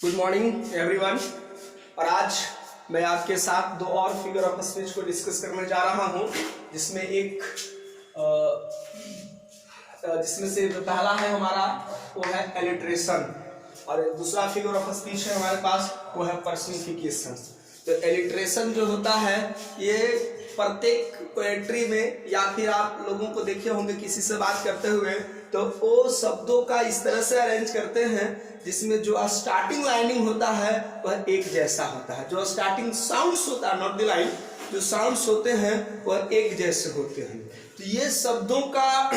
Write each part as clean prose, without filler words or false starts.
Good morning everyone. और आज मैं आपके साथ दो और फिगर ऑफ स्पीच को डिस्कस करने जा रहा हूं, जिसमें से जो पहला है हमारा वो है एलिट्रेशन और दूसरा फिगर ऑफ स्पीच है हमारे पास वो है पर्सनिफिकेशन। तो एलिट्रेशन जो होता है ये प्रत्येक पोएट्री में या फिर आप लोगों को देखे होंगे किसी से बात करते हुए तो वो शब्दों का इस तरह से अरेंज करते हैं जिसमें जो स्टार्टिंग लाइनिंग होता है वह एक जैसा होता है। जो स्टार्टिंग साउंड्स होता है, नॉट द लाइन, जो साउंड्स होते हैं वह एक जैसे होते हैं। तो ये शब्दों का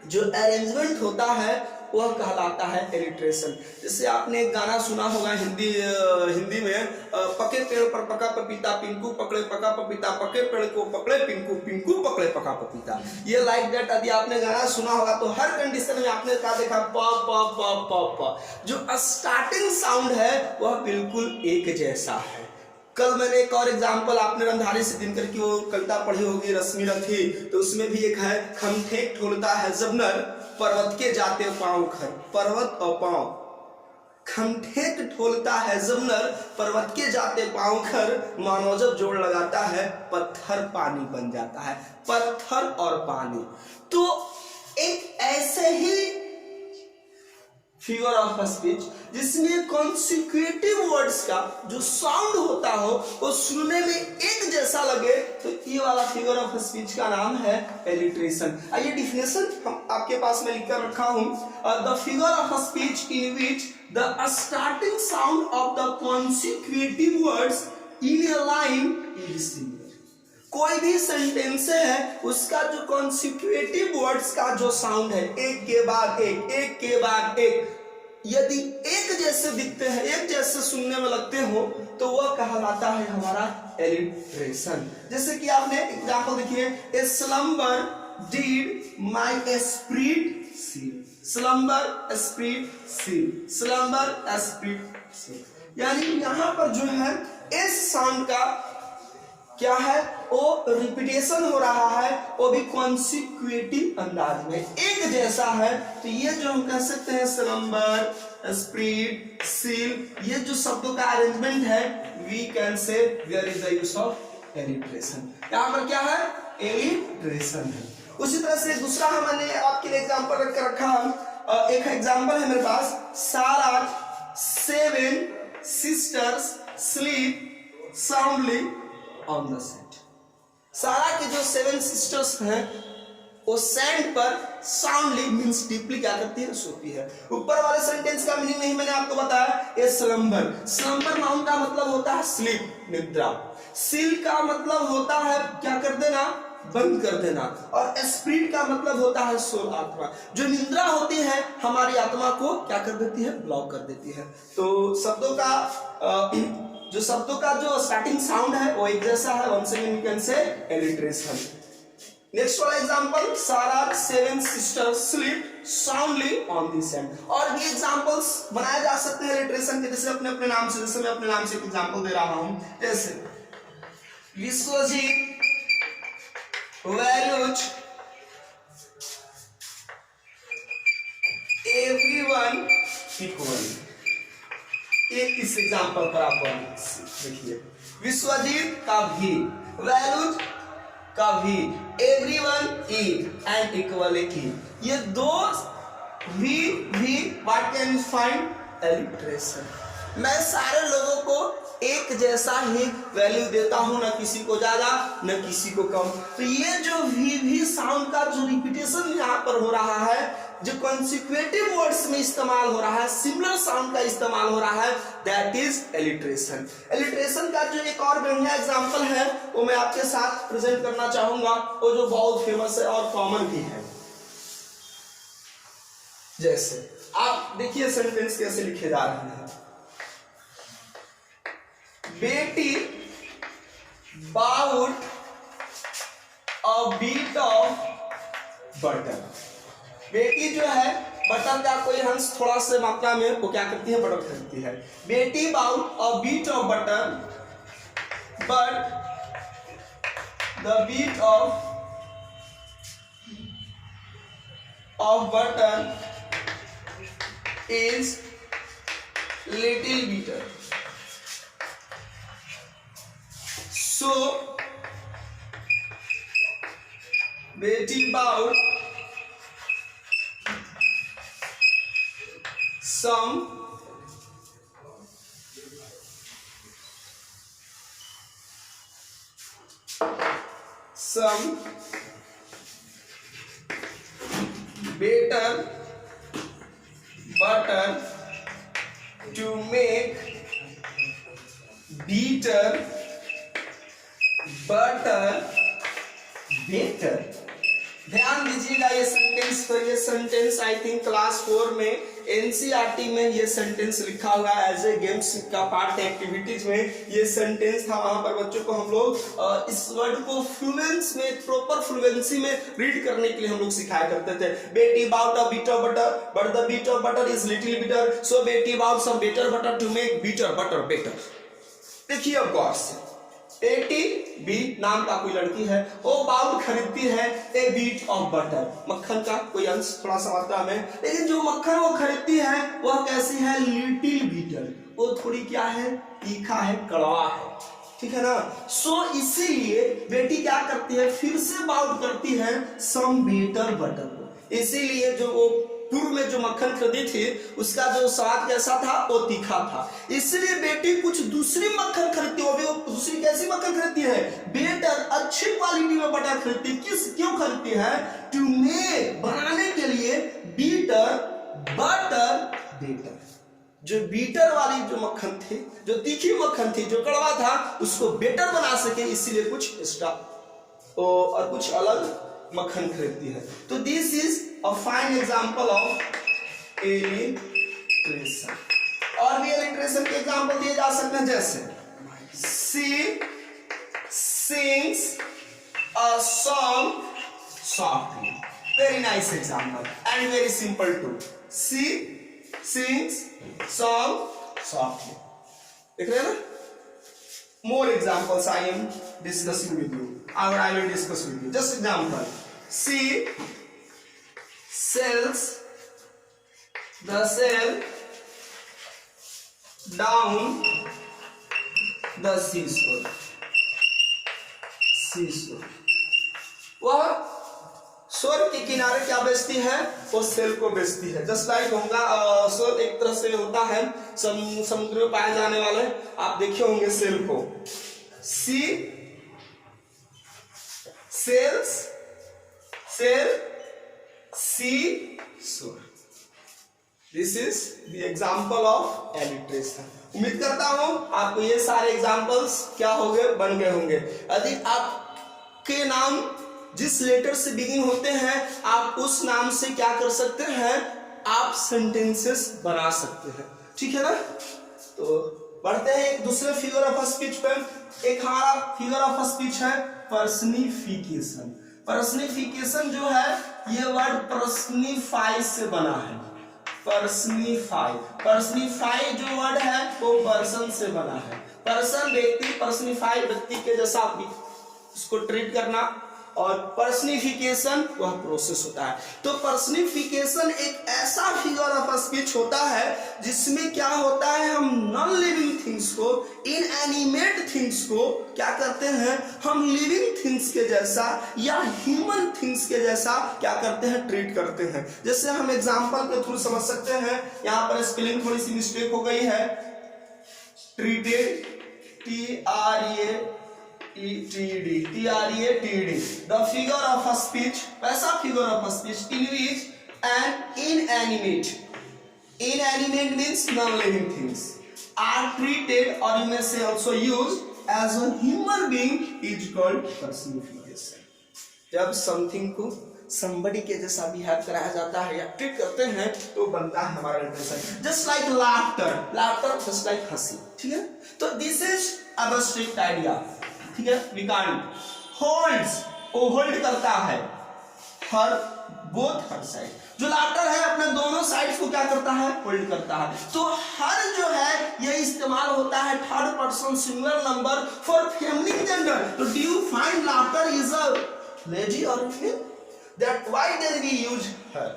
जो अरेंजमेंट होता है वह कहलाता है एलिट्रेशन। जैसे आपने एक गाना सुना होगा हिंदी में, पके पेड़ पर पका पपीता, पिंकू पकड़े पका पपीता, पके पेड़ को पकड़े पिंकू, पिंकू पकड़े पका पपीता। ये लाइक दैट यदि आपने गाना सुना होगा तो हर कंडीशन में आपने क्या देखा, प प प प प। जो स्टार्टिंग साउंड है वह बिल्कुल एक जैसा है। कल मैंने एक और एग्जाम्पल, आपने रंधारी से दिनकर की वो कविता पढ़ी होगी रश्मि रथी, तो उसमें भी एक है, खमठेक ठोलता है जबनर पर्वत के जाते पांव खर। पर्वत और पांव, खमठेक ठोलता है जबनर पर्वत के जाते पांव खर, मानो जब जोड़ लगाता है पत्थर पानी बन जाता है। पत्थर और पानी, तो एक ऐसे ही फिगर ऑफ स्पीच जिसमें कॉन्सिक्यूटिव वर्ड्स का जो साउंड होता हो वो सुनने में एक जैसा लगे, तो ये वाला फिगर ऑफ स्पीच का नाम है एलिट्रेशन। आइए डिफिनेशन हम आपके पास में लिखकर रखा हूं, the figure of speech in which the starting sound of the consecutive words in a line is similar. कोई भी सेंटेंस है उसका जो कॉन्सिक्यूटिव वर्ड्स का जो साउंड है एक के बाद एक, एक के बाद एक, यदि एक जैसे दिखते हैं, एक जैसे सुनने में लगते हो तो वह कहलाता है हमारा एलिट्रेशन। जैसे कि आपने एग्जांपल देखिए, a slumber did my spirit seal. Slumber spirit seal, slumber spirit seal. यानी यहां पर जो है इस साउंड का क्या है, वो रिपीटेशन हो रहा है, वो भी कॉन्सिक्यूटिव अंदाज में एक जैसा है। तो ये जो हम कह सकते हैं स्लम्बर, स्प्रीड, सील, ये जो शब्दों का अरेंजमेंट है we can say there is the use of alliteration. यहाँ पर क्या है, एलिट्रेशन है। उसी तरह से दूसरा मैंने आपके लिए एग्जाम्पल रख कर रखा, एक एग्जाम्पल है मेरे पास, सारा 7 sisters sleep soundly on the sand। सारा के जो 7 सिस्टर्स हैं वो सैंड पर साउंडली मींस डीपली क्या करती है, सोती है। ऊपर वाले सेंटेंस का मीनिंग नहीं मैंने आपको बताया, ये स्लम्बर, स्लम्बर नाउन का मतलब होता है स्लीप, निद्रा। सील का मतलब होता है क्या कर देना, बंद कर देना। और स्पिरिट का मतलब होता है सोल, आत्मा। जो निद्रा होती है हमारी आत्मा को क्या कर देती है, ब्लॉक कर देती है। तो शब्दों का जो स्टार्टिंग साउंड है वो एक जैसा है। Once again we can say alliteration. Next वाला एग्जांपल, सारा 7 sisters sleep soundly on the sand। और भी एग्जांपल्स बनाए जा सकते हैं एलिट्रेशन के, जैसे अपने नाम से, जैसे मैं अपने नाम से एक एग्जांपल दे रहा हूं, जैसे विश्वजीत values everyone equally। इस एग्जांपल पर आप देखिए, विश्वजीत का भी, वैल्यूज का भी, एवरीवन ई एंड इक्वली ई, ये दो भी what can you find, alliteration. मैं सारे लोगों को एक जैसा ही वैल्यू देता हूं, ना किसी को ज्यादा न किसी को कम। तो ये जो भी साउंड का जो रिपीटेशन यहाँ पर हो रहा है, जो कॉन्सिक्यूटिव वर्ड्स में इस्तेमाल हो रहा है, सिमिलर साउंड का इस्तेमाल हो रहा है, दैट इज एलिट्रेशन। एलिट्रेशन का जो एक और बढ़िया एग्जांपल है वो मैं आपके साथ प्रेजेंट करना चाहूंगा, वो जो बहुत फेमस है और कॉमन भी है। जैसे आप देखिए सेंटेंस कैसे लिखे जा रहे हैं, Betty bought a bit of butter. Betty जो है बटर का कोई अंश थोड़ा से मात्रा में वो क्या करती है, बटर खरीदती है। Betty bought a bit of butter but the bit of butter is little bitter. So बेटी about some better butter to make bitter butter better. ध्यान दीजिएगा ये सेंटेंस पर। ये सेंटेंस आई थिंक क्लास 4 में एनसीईआरटी में ये सेंटेंस लिखा हुआ है एज ए गेम्स का पार्ट एक्टिविटीज में ये सेंटेंस था। वहां पर बच्चों को हम लोग इस वर्ड को फ्लुएंस में प्रॉपर फ्लुएंसी में रीड करने के लिए हम लोग सिखाया करते थे। Betty bought a bitter butter but the bitter butter is little bitter, so Betty bought some bitter butter to make bitter butter better. देखिए अब गौर से, बेटी बी नाम का कोई लड़की है, वो बाउल खरीदती है ए बीट ऑफ बटर, मक्खन का कोई अंश थोड़ा सा मात्रा में, लेकिन जो मक्खन वो खरीदती है वह कैसी है, लिटिल बीटर, वो थोड़ी क्या है, तीखा है, कड़वा है, ठीक है ना। सो इसीलिए बेटी क्या करती है, फिर से बाउल करती है सम बीटर बटर को। इसीलिए जो वो पूर्व में जो मक्खन खरीदी थी उसका जो स्वाद कैसा था, वो तीखा था, इसलिए बेटी कुछ दूसरी मक्खन खरीदती है। वो दूसरी कैसी मक्खन खरीदती है, बेटर, अच्छी क्वालिटी में बटर खरीदती है। क्यों खरीदती है, टू मेक, बनाने के लिए, बीटर बटर बेटर, जो बीटर वाली जो मक्खन थी, जो तीखी मक्खन थी, जो कड़वा था, उसको बेटर बना सके, इसीलिए कुछ एक्स्ट्रा और कुछ अलग मक्खन खरीदती है। तो this is a fine example of alliteration. और भी एलिट्रेशन के एग्जांपल दिए जा सकते हैं, जैसे she sings a song softly, very nice example and very simple too. She sings song softly, देख रहे हैं ना। More examples I am discussing with you, or I will discuss with you. Just example. She sells the cell down the seashore. Seashore. वह शोर के किनारे क्या बेचती है, वो सेल को बेचती है। जस्ट लाइक होगा शोर एक तरह से होता है समुद्र में पाए जाने वाले, आप देखे होंगे सेल को। सी सेल्स सेल सी शोर। This is the example of alliteration. उम्मीद करता हूं आपको ये सारे एग्जाम्पल्स क्या हो गए, बन गए होंगे। यदि आपके नाम जिस लेटर से बिगिन होते हैं, आप उस नाम से क्या कर सकते हैं, आप सेंटेंसेस बना सकते हैं, ठीक है ना। तो बढ़ते हैं एक दूसरे फिगर ऑफ स्पीच पे। एक हमारा फिगर ऑफ स्पीच है पर्सनिफिकेशन। पर्सनिफिकेशन जो है, ये वर्ड पर्सनिफाई से बना है। पर्सनिफाई, पर्सनिफाई जो वर्ड है वो पर्सन से बना है। पर्सन व्यक्ति, पर्सनिफाई व्यक्ति के जैसा उसको ट्रीट करना, और पर्सनिफिकेशन वह प्रोसेस होता है। तो पर्सनिफिकेशन एक ऐसा फिगर ऑफ स्पीच होता है जिसमें क्या होता है, हम नॉन लिविंग थिंग्स को, इनएनिमेट थिंग्स को क्या करते हैं, हम लिविंग थिंग्स के जैसा या ह्यूमन थिंग्स के जैसा क्या करते हैं, ट्रीट करते हैं। जैसे हम एग्जांपल के थ्रू समझ सकते हैं। यहाँ पर स्पेलिंग थोड़ी सी मिस्टेक हो गई है, treated, TREATD, the figure of a speech, वैसा figure of a speech in which an inanimate means non-living things are treated, or you may say also used as a human being, is called personification. जब something को somebody के जैसा behave कराया जाता है या treat करते हैं तो बनता है हमारा impression. Just like laughter, laughter just like हंसी, ठीक है। तो दिस इज एब्स्ट्रैक्ट आइडिया, ठीक है। वी कांट होल्ड्स, वो होल्ड करता है हर बोथ हर साइड। जो लाफ्टर है अपने दोनों साइड्स को क्या करता है, होल्ड करता है। तो हर जो है ये इस्तेमाल होता है third person singular number for feminine gender. तो do you find laughter is a lady और female? That why then we use her?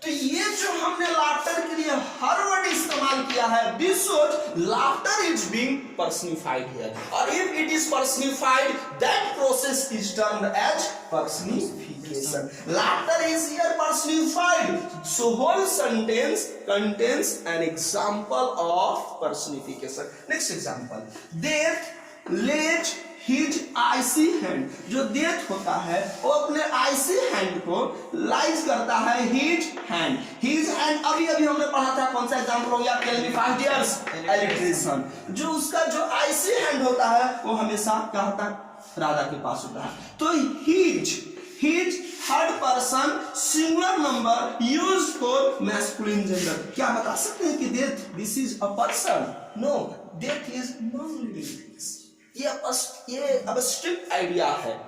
तो ये जो हमने लाफ्टर के लिए हर वर्ड इस्तेमाल किया है, this shows laughter is being personified here, और if it is personified that process is termed as personification. Laughter is here personified, so whole sentence contains an example of personification. Next example, Death laid his icy hand. जो death होता है वो अपने आइसी hand को lies करता है his hand. His hand अभी हमने पढ़ा था, कौन सा एग्जाम्पल हो गया? Tell me 5 years electrician. जो उसका जो आइसी हैंड होता है वो हमेशा क्या होता है? राधा के पास होता है. तो his third person singular number use for masculine gender. क्या बता सकते हैं कि death this is a person? No, death is non living things. ये अब्स्ट्रैक्ट आइडिया है.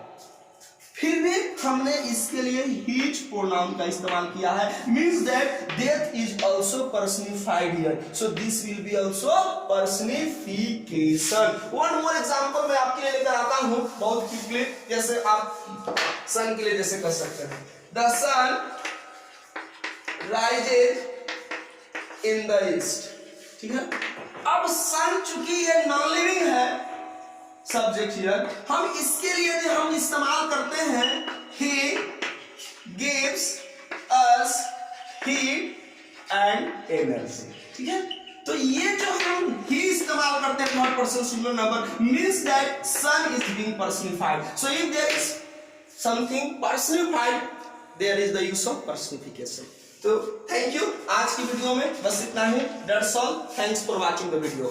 फिर भी हमने इसके लिए हिज प्रोनाउन का इस्तेमाल किया है, means that death is also personified here, so this will be also personification. One more example मैं आपके लिए लेकर आता हूं बहुत क्विकली. जैसे आप सन के लिए जैसे कर सकते हैं, the sun rises in the east. ठीक है, अब सन चूंकि ये नॉन लिविंग है सब्जेक्ट हियर, हम इसके लिए जो हम इस्तेमाल करते हैं he gives us heat and energy. ठीक है, तो ये जो हम he इस्तेमाल करते हैं third person singular number means that sun is being personified. So if there is something personified, there is the use of personification. तो थैंक यू. आज की वीडियो में बस इतना ही. That's all. Thanks for watching the video.